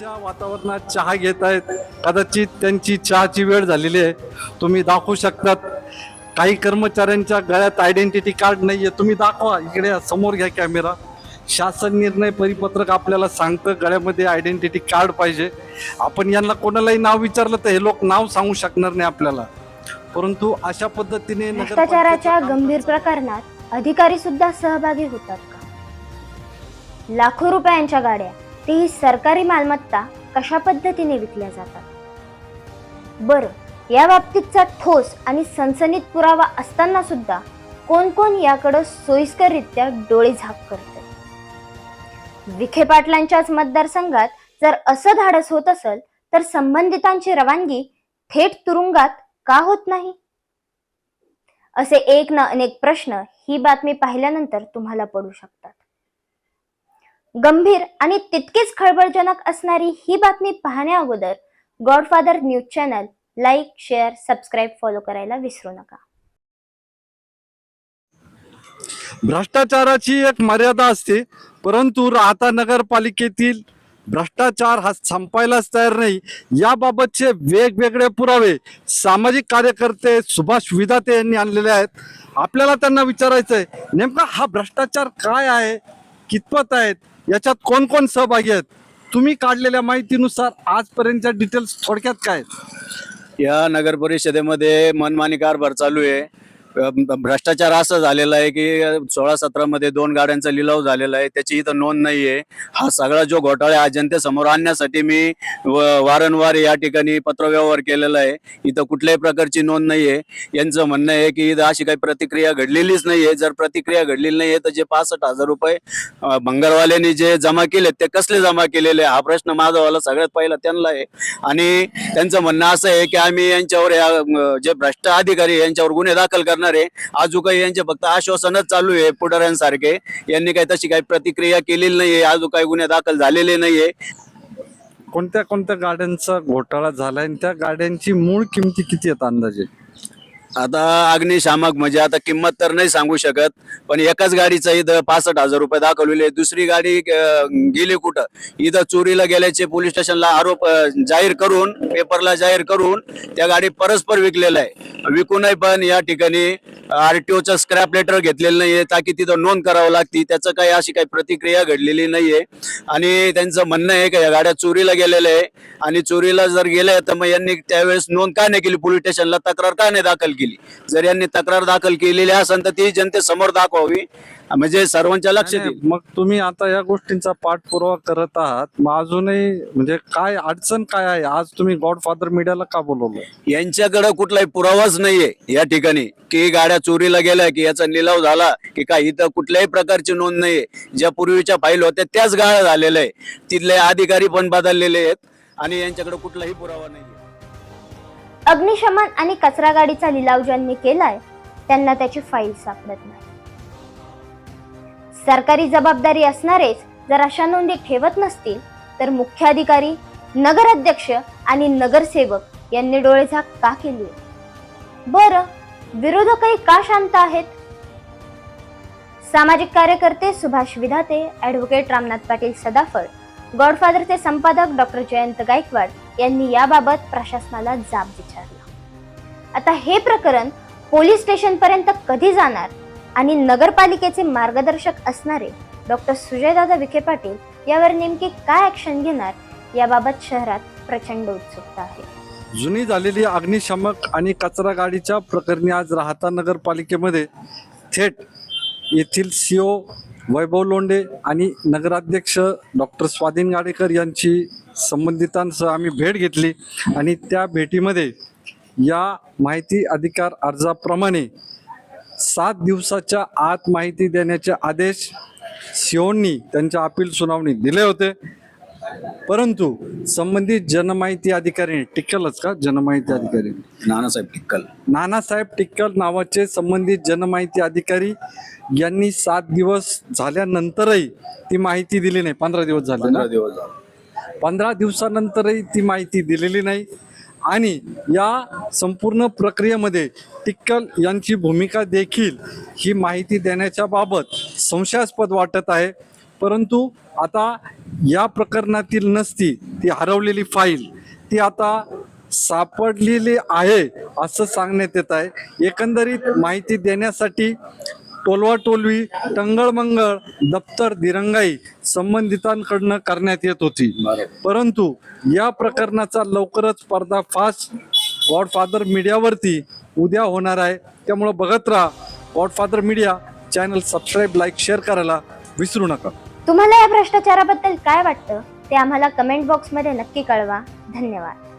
थंडीच्या वातावरणात चहा घेत आहेत, कदाचित त्यांची चहाची वेळ झालेली आहे. तुम्ही दाखवू शकतात. काही कर्मचाऱ्यांच्या गळ्यात आयडेंटिटी कार्ड नाहीये. तुम्ही दाखवा, इकडे या, समोर घ्या कॅमेरा. शासन निर्णय परिपत्रक आपल्याला सांगतं गळ्यामध्ये आयडेंटिटी कार्ड पाहिजे. आपण यांना कोणालाही नाव विचारलं तर हे लोक नाव सांगू शकणार नाही आपल्याला. परंतु अशा पद्धतीने भ्रष्टाचाराच्या गंभीर प्रकरणात अधिकारी सुद्धा सहभागी होतात का? लाखो रुपयांच्या गाड्या, तेही सरकारी मालमत्ता, कशा पद्धतीने विकल्या जातात? बरं, या बाबतीतचा ठोस आणि सनसनीत पुरावा असताना सुद्धा कोण कोण याकडे सोयीस्कररित्या डोळे झाक करते? विखे पाटलांच्याच मतदारसंघात जर असं धाडस होत असेल तर संबंधितांची रवानगी थेट तुरुंगात का होत नाही? असे एक ना अनेक प्रश्न ही बातमी पाहिल्यानंतर तुम्हाला पडू शकतात. गंभीर आणि तितकीच खळबळजनक असणारी ही बातमी पाहण्या अगोदर godfather news channel like, share, subscribe, follow करायला विसरू नका. भ्रष्टाचाराची एक मर्यादा असते, परंतु राहता नगरपालिकेतील भ्रष्टाचार हा संपायलाच तयार नाही. याबाबतचे वेगवेगळे पुरावे सामाजिक कार्यकर्ते सुभाष विधाते यांनी आणलेले आहेत. आपल्याला त्यांना विचारायचं आहे, नेमका हा भ्रष्टाचार काय आहे, कितपत आहेत, याच्यात कोण कोण सहभागी आहेत? तुम्ही काढलेल्या माहितीनुसार आजपर्यंतच्या डिटेल्स थोडक्यात काय आहेत? या नगर परिषदेमध्ये मनमानी कारभार चालू आहे. भ्रष्टाचार असं झालेला आहे की 16-17 मध्ये 2 गाड्यांचा लिलाव झालेला आहे, त्याची इथं नोंद नाहीये. हा सगळा जो घोटाळा हा जनतेसमोर आणण्यासाठी मी वारंवार या ठिकाणी पत्रव्यवहार केलेला आहे. इथं कुठल्याही प्रकारची नोंद नाहीये. यांचं म्हणणं आहे की इथं अशी काही प्रतिक्रिया घडलेलीच नाहीये. जर प्रतिक्रिया घडलेली नाहीये तर जे 65,000 रुपये भंगारवाल्यांनी जे जमा केले ते कसले जमा केलेले, हा प्रश्न माझावाला सगळ्यात पहिला त्यांना आहे. आणि त्यांचं म्हणणं असं आहे की आम्ही यांच्यावर जे भ्रष्ट अधिकारी यांच्यावर गुन्हे दाखल करणार आहे. आजू काही यांचे फक्त आश्वासनच चालू आहे पुढाऱ्यांसारखे. यांनी काही तशी काही प्रतिक्रिया केलेली नाहीये, आजू काही गुन्हे दाखल झालेले नाहीये. कोणत्या कोणत्या गाड्यांचा घोटाळा झालाय आणि त्या गाड्यांची मूळ किमती किती आहेत अंदाजे? आता अग्निशामक म्हणजे आता किंमत तर नाही सांगू शकत, पण एकाच गाडीचं इथं 65,000 रुपये दाखवलेले. दुसरी गाडी गेली कुठं? इथं चोरीला गेल्याचे पोलीस स्टेशनला आरोप जाहीर करून, पेपरला जाहीर करून त्या गाडी परस्पर विकलेला आहे. विकूनही पण या ठिकाणी RTOचं स्क्रॅप लेटर घेतलेलं नाहीये, ताकी तिथं नोंद करावं लागती. त्याचं काही अशी काही प्रतिक्रिया घडलेली नाहीये. आणि त्यांचं म्हणणं आहे की या गाड्या चोरीला गेलेल्या आहे आणि चोरीला जर गेल्या तर मग यांनी त्यावेळेस नोंद का नाही केली, पोलीस स्टेशनला तक्रार का नाही दाखल केली? जर यांनी तक्रार दाखल केलेली असेल तर ती जनतेसमोर दाखवावी, म्हणजे सर्वांच्या लक्षात येईल. मग तुम्ही आता या गोष्टींचा पाठपुरावा करत आहात, मग अजूनही म्हणजे काय अडचण काय आहे? आज तुम्ही गॉडफादर मीडियाला का बोलवलं? यांच्याकडे कुठलाही पुरावाच नाहीये या ठिकाणी की गाड्या चोरीला गेल्या, की याचा लिलाव झाला की काय. इथं कुठल्याही प्रकारची नोंद नाहीये. ज्या पूर्वीच्या फाईल होत्या त्याच गाड्या झालेल्या आहे. तिथले अधिकारी पण बदललेले आहेत आणि यांच्याकडे कुठलाही पुरावा नाहीये. अग्निशमन आणि कचरा गाडीचा लिलाव ज्यांनी केलाय त्यांना त्याची फाईल सापडत नाही. सरकारी जबाबदारी असणारेच जर अशा नोंदी ठेवत नसतील तर मुख्याधिकारी, नगराध्यक्ष आणि नगरसेवक यांनी डोळेझाक का केली? बरं, विरोधकही का शांत आहेत? सामाजिक कार्यकर्ते सुभाष विधाते, ॲडव्होकेट रामनाथ पाटील सदाफळ, गॉडफादरचे संपादक डॉक्टर जयंत गायकवाड यांनी याबाबत प्रशासनाला जाब विचारला. आता हे प्रकरण पोलीस स्टेशन पर्यंत कधी जाणार आणि नगरपालिकेचे मार्गदर्शक असणारे डॉक्टर सुजयदादा विखे पाटील यावर नेमकी काय ऍक्शन घेणार, याबाबत शहरात प्रचंड उत्सुकता आहे. जुनी झालेली अग्निशामक आणि कचरा गाडीच्या प्रकरणी आज राहता नगरपालिकेमध्ये थेट येथील CO वैभव लोंढे आणि नगराध्यक्ष डॉक्टर स्वाधीन गाडेकर यांची संबंधितांसह आम्ही भेट घेतली. आणि त्या भेटीमध्ये या माहिती अधिकार अर्जाप्रमाणे 7 दिवसाच्या आत माहिती देण्याचे आदेश COंनी त्यांच्या अपील सुनावणी दिले होते. परंतु संबंधित जनमाहिती अधिकारी, टिक्कलच का जनमाहिती अधिकारी, नानासाहेब टिक्कल नावाचे संबंधित जनमाहिती अधिकारी यांनी 7 दिवस झाल्यानंतरही ती माहिती दिली नाही. 15 दिवस झाले. 15 दिवसानंतरही ती माहिती दिलेली नाही. आणि या संपूर्ण प्रक्रियेमध्ये टिक्कल यांची भूमिका देखील ही माहिती देण्याच्या बाबत संशयास्पद वाटत आहे. परंतु आता या प्रकरणातील नसती ती हरवलेली फाईल ती आता सापडलेली आहे असं सांगण्यात येत आहे. एकंदरीत माहिती देण्यासाठी टोलवाटोलवी टंगळमंगळ दप्तर दिरंगाई संबंधितांकडनं करण्यात येत होती. परंतु या प्रकरणाचा लवकरच पर्दाफाश गॉडफादर मीडियावरती उद्या होणार आहे. त्यामुळं बघत राहा godfather media channel. Subscribe, like, share करायला विसरू नका. तुम्हाला या भ्रष्टाचाराबद्दल काय वाटतं ते आम्हाला कमेंट बॉक्समध्ये नक्की कळवा. धन्यवाद.